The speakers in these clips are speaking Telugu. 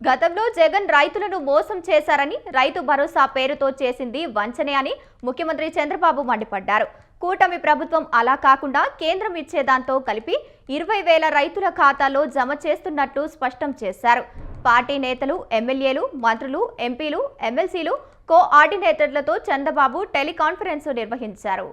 గతంలో జగన్ రైతులను మోసం చేశారని, రైతు భరోసా పేరుతో చేసింది వంచనే అని ముఖ్యమంత్రి చంద్రబాబు మండిపడ్డారు. కూటమి ప్రభుత్వం అలా కాకుండా కేంద్రం ఇచ్చేదాంతో కలిపి 20,000 రైతుల ఖాతాలో జమ చేస్తున్నట్లు స్పష్టం చేశారు. పార్టీ నేతలు, ఎమ్మెల్యేలు, మంత్రులు, ఎంపీలు, ఎమ్మెల్సీలు, కోఆర్డినేటర్లతో చంద్రబాబు టెలికాన్ఫరెన్స్ నిర్వహించారు.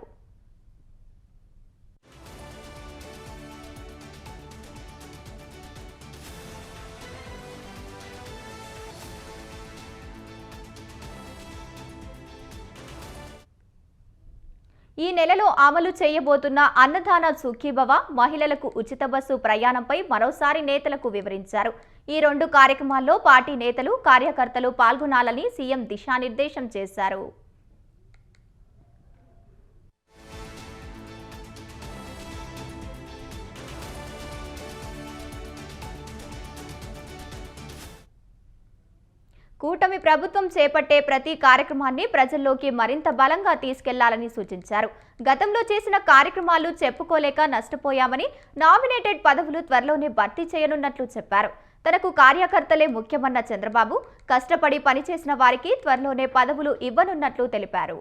ఈ నెలలో అమలు చేయబోతున్న అన్నదాన సుఖీభవ, మహిళలకు ఉచిత బస్సు ప్రయాణంపై మరోసారి నేతలకు వివరించారు. ఈ 2 కార్యక్రమాల్లో పార్టీ నేతలు, కార్యకర్తలు పాల్గొనాలని సీఎం దిశానిర్దేశం చేశారు. కూటమి ప్రభుత్వం చేపట్టే ప్రతి కార్యక్రమాన్ని ప్రజల్లోకి మరింత బలంగా తీసుకెళ్లాలని సూచించారు. గతంలో చేసిన కార్యక్రమాలు చెప్పుకోలేక నష్టపోయామని, నామినేటెడ్ పదవులు త్వరలోనే భర్తీ చేయనున్నట్లు చెప్పారు. తనకు కార్యకర్తలే ముఖ్యమన్న చంద్రబాబు, కష్టపడి పనిచేసిన వారికి త్వరలోనే పదవులు ఇవ్వనున్నట్లు తెలిపారు.